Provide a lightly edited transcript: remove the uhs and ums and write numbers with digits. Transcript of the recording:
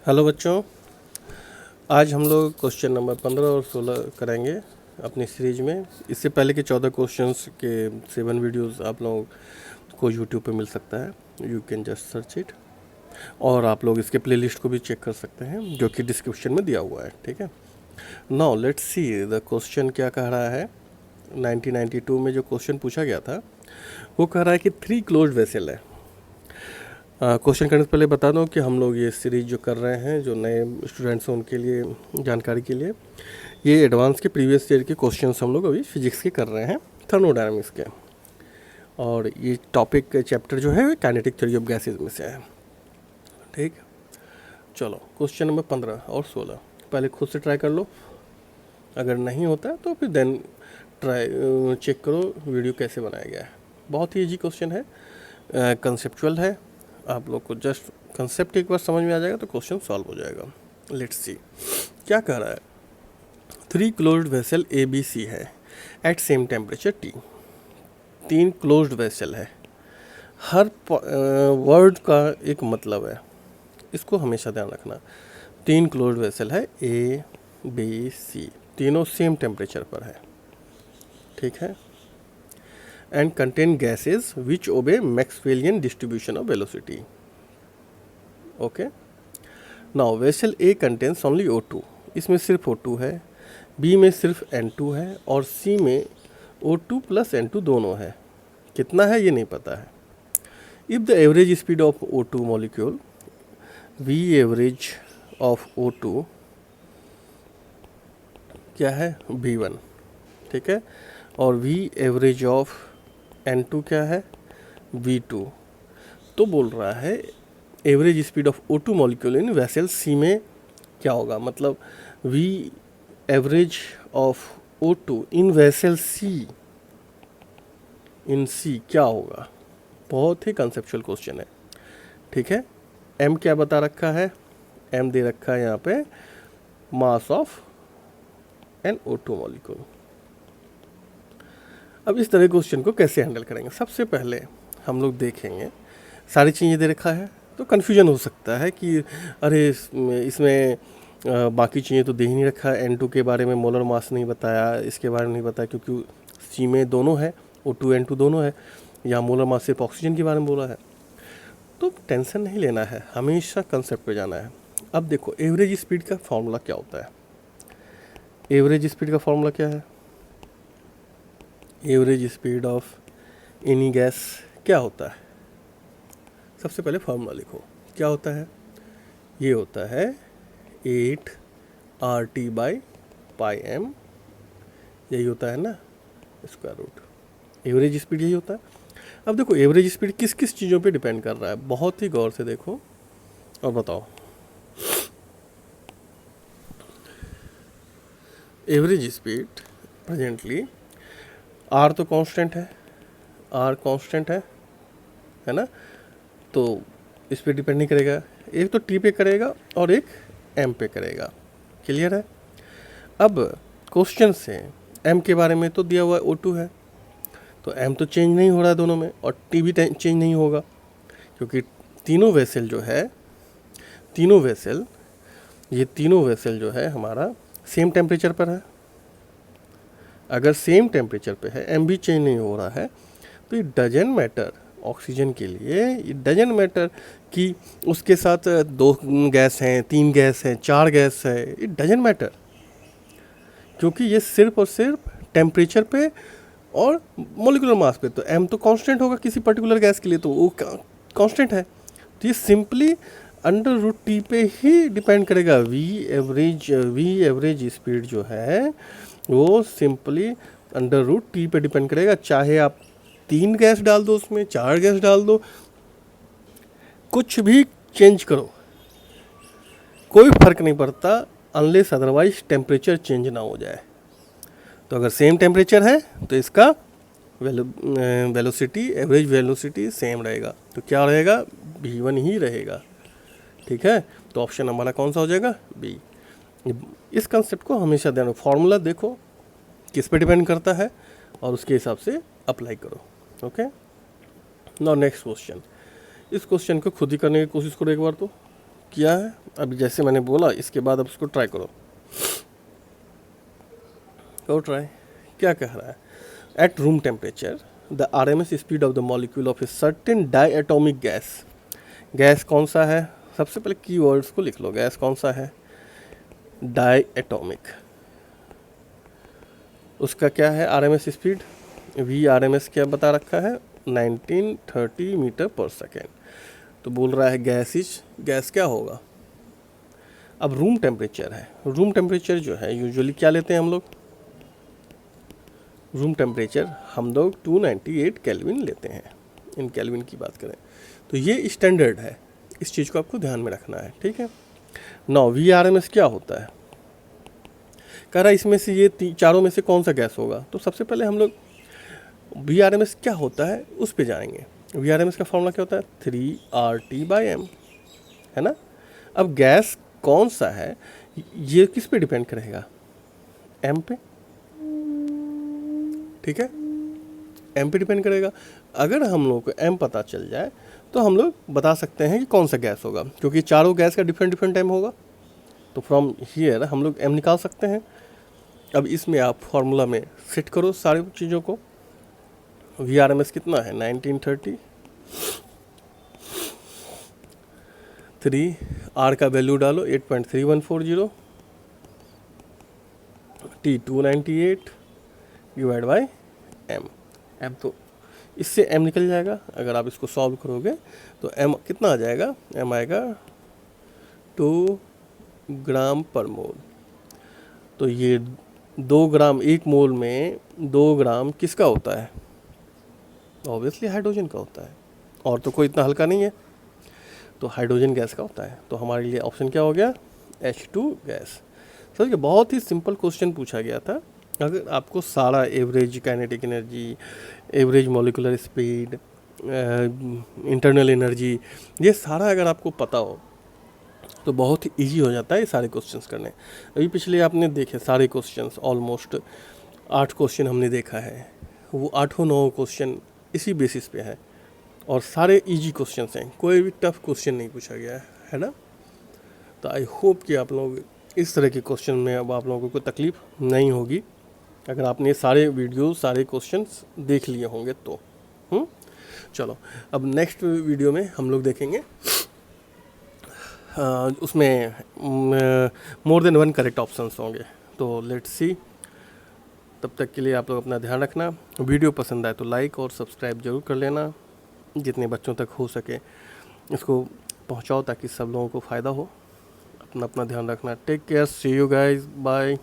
Hello बच्चों, आज हम लोग क्वेश्चन नंबर 15 और 16 करेंगे अपनी सीरीज में। इससे पहले के 14 क्वेश्चंस के 7 वीडियोस आप लोगों को यूट्यूब पे मिल सकता है, you can just search it. और आप लोग इसके प्लेलिस्ट को भी चेक कर सकते हैं जो कि डिस्क्रिप्शन में दिया हुआ है, ठीक है। Now let's see the question क्या कह रहा है। 1992 में जो क्वेश्चन पूछा गया था वो कह रहा है कि 3 क्लोज्ड वेसल है। क्वेश्चन करने से पहले बता दूं कि हम लोग ये सीरीज जो कर रहे हैं, जो नए स्टूडेंट्स हैं उनके लिए जानकारी के लिए, ये एडवांस के प्रीवियस ईयर के क्वेश्चंस हम लोग अभी फिजिक्स के कर रहे हैं, थर्मोडायनामिक्स के। और ये टॉपिक चैप्टर जो है काइनेटिक थ्योरी ऑफ गैसेज में से है, ठीक। चलो क्वेश्चन नंबर 15 और 16 पहले खुद से ट्राई कर लो, अगर नहीं होता तो फिर देन ट्राई चेक करो वीडियो कैसे बनाया गया है। बहुत ही ईजी क्वेश्चन है, कंसेप्चुअल है। आप लोग को जस्ट कंसेप्ट एक बार समझ में आ जाएगा तो क्वेश्चन सॉल्व हो जाएगा। लेट्स सी क्या कह रहा है। 3 closed vessel A B C है at same temperature T. 3 closed vessel है, हर वर्ड का एक मतलब है, इसको हमेशा ध्यान रखना। 3 क्लोज्ड वेसल है ए बी सी, तीनों सेम टेम्परेचर पर है, ठीक है। And contain gases which obey Maxwellian distribution of velocity. Okay, now vessel A contains only O2, इसमें सिर्फ O2 है, बी में सिर्फ N2 है और सी में O2 प्लस N2 दोनों है। कितना है ये नहीं पता है। If the average speed of O2 molecule V average of O2 क्या है V1, ठीक है, और V एवरेज ऑफ N2 क्या है V2। तो बोल रहा है average speed of O2 molecule in vessel C में क्या होगा, मतलब V average of O2 in vessel C in C क्या होगा। बहुत ही कंसेप्चुअल क्वेश्चन है, ठीक है। M क्या बता रखा है, M दे रखा है यहाँ पे mass of N O2 molecule. अब इस तरह क्वेश्चन को कैसे हैंडल करेंगे। सबसे पहले हम लोग देखेंगे, सारी चीज़ें दे रखा है तो कन्फ्यूजन हो सकता है कि अरे इसमें बाकी चीज़ें तो दे ही नहीं रखा है। N2 के बारे में मोलर मास नहीं बताया, इसके बारे में नहीं बताया क्योंकि C में दोनों है, O2 N2 दोनों है, या मोलर मास सिर्फ ऑक्सीजन के बारे में बोला है। तो टेंशन नहीं लेना है, हमेशा कंसेप्ट पे जाना है। अब देखो एवरेज स्पीड का फॉर्मूला क्या होता है। एवरेज स्पीड का फॉर्मूला क्या है, average speed of any gas क्या होता है। सबसे पहले फार्मूला लिखो, क्या होता है, ये होता है 8RT/πm, यही होता है ना, स्क्वायर रूट। एवरेज स्पीड यही होता है। अब देखो एवरेज स्पीड किस किस चीज़ों पे डिपेंड कर रहा है, बहुत ही गौर से देखो और बताओ। एवरेज स्पीड प्रेजेंटली आर तो कांस्टेंट है, आर कांस्टेंट है ना, तो इस पे डिपेंड नहीं करेगा। एक तो टी पे करेगा और एक एम पे करेगा, क्लियर है। अब क्वेश्चन से एम के बारे में तो दिया हुआ है O2 है, तो एम तो चेंज नहीं हो रहा है दोनों में, और टी भी चेंज नहीं होगा क्योंकि तीनों वेसल जो है, तीनों वेसल, ये तीनों वेसल जो है हमारा सेम टेम्परेचर पर है। अगर सेम टेम्परेचर पे है, एम भी चेंज नहीं हो रहा है, तो इट डजंट मैटर। ऑक्सीजन के लिए इट डजंट मैटर कि उसके साथ 2 गैस हैं, 3 गैस हैं, 4 गैस है, इट डजंट मैटर, क्योंकि ये सिर्फ और सिर्फ टेम्परेचर पे और मोलिकुलर मास पे। तो एम तो कांस्टेंट होगा किसी पर्टिकुलर गैस के लिए, तो वो कांस्टेंट है। तो ये सिंपली √T पे ही डिपेंड करेगा। वी एवरेज स्पीड जो है वो सिंपली √T पे डिपेंड करेगा। चाहे आप 3 गैस डाल दो, उसमें 4 गैस डाल दो, कुछ भी चेंज करो, कोई फर्क नहीं पड़ता अनलेस अदरवाइज टेम्परेचर चेंज ना हो जाए। तो अगर सेम टेम्परेचर है तो इसका वेलोसिटी, एवरेज वेलोसिटी सेम रहेगा, तो क्या रहेगा, V1 ही रहेगा, ठीक है। तो ऑप्शन हमारा कौन सा हो जाएगा, बी। इस कंसेप्ट को हमेशा ध्यान, फॉर्मूला देखो किस पे डिपेंड करता है और उसके हिसाब से अप्लाई करो, ओके। नाउ नेक्स्ट क्वेश्चन, इस क्वेश्चन को खुद ही करने की कोशिश करो एक बार, तो किया है। अभी जैसे मैंने बोला इसके बाद अब उसको ट्राई करो ट्राई। क्या कह रहा है? At room temperature the RMS speed of the molecule of a certain diatomic gas. Gas कौन सा है? सबसे पहले कीवर्ड्स को लिख लो। गैस कौन सा है? डाईएटॉमिक। उसका क्या है RMS स्पीड? VRMS क्या बता रखा है? 1930 मीटर पर सेकेंड। तो बोल रहा है गैस क्या होगा? अब रूम टेम्परेचर है। रूम टेम्परेचर जो है यूजुअली क्या लेते हैं हम लोग? रूम टेम्परेचर हम लोग 298 केल्विन लेते हैं, इन केल्विन की बात करें तो ये स्टैंडर्ड है। इस चीज़ को आपको ध्यान में रखना है, ठीक है। नाउ VRMS क्या होता है? कह रहा है इसमें से ये चारों में से कौन सा गैस होगा? तो सबसे पहले हम लोग VRMS क्या होता है उस पे जाएंगे। VRMS का फॉर्मूला क्या होता है? 3RT/m, है ना। अब गैस कौन सा है ये किस पे डिपेंड करेगा? m पे, ठीक है, m पे डिपेंड करेगा। अगर हम लोग को m पता चल जाए तो हम लोग बता सकते हैं कि कौन सा गैस होगा, क्योंकि चारों गैस का डिफरेंट डिफरेंट m होगा। तो फ्रॉम हियर हम लोग m निकाल सकते हैं। अब इसमें आप फॉर्मूला में सेट करो सारी चीज़ों को। VRMS कितना है? 1930। 3 R का वैल्यू डालो 8.3140, T 298 डिवाइड बाई m तो इससे m निकल जाएगा। अगर आप इसको सॉल्व करोगे तो m कितना आ जाएगा? m आएगा 2 ग्राम पर मोल। तो ये 2 ग्राम, 1 मोल में 2 ग्राम किसका होता है? ऑब्वियसली हाइड्रोजन का होता है, और तो कोई इतना हल्का नहीं है, तो हाइड्रोजन गैस का होता है। तो हमारे लिए ऑप्शन क्या हो गया? H2 gas. सर ये बहुत ही सिंपल क्वेश्चन पूछा गया था। अगर आपको सारा average kinetic energy, average molecular speed, internal energy, ये सारा अगर आपको पता हो तो बहुत ही ईजी हो जाता है ये सारे क्वेश्चंस करने। अभी पिछले आपने देखे सारे क्वेश्चंस, ऑलमोस्ट 8 क्वेश्चन हमने देखा है, वो 8-9 क्वेश्चन इसी बेसिस पे है, और सारे इजी क्वेश्चंस हैं, कोई भी टफ क्वेश्चन नहीं पूछा गया है ना। तो आई होप कि आप लोग इस तरह के क्वेश्चन में अब आप लोगों को तकलीफ नहीं होगी अगर आपने सारे वीडियो सारे क्वेश्चंस देख लिए होंगे तो। चलो अब नेक्स्ट वीडियो में हम लोग देखेंगे उसमें मोर देन 1 करेक्ट ऑप्शंस होंगे। तो लेट्स सी, तब तक के लिए आप लोग अपना ध्यान रखना। वीडियो पसंद आए तो लाइक और सब्सक्राइब जरूर कर लेना, जितने बच्चों तक हो सके इसको पहुंचाओ ताकि सब लोगों को फ़ायदा हो। अपना ध्यान रखना। Take care, see you guys, bye.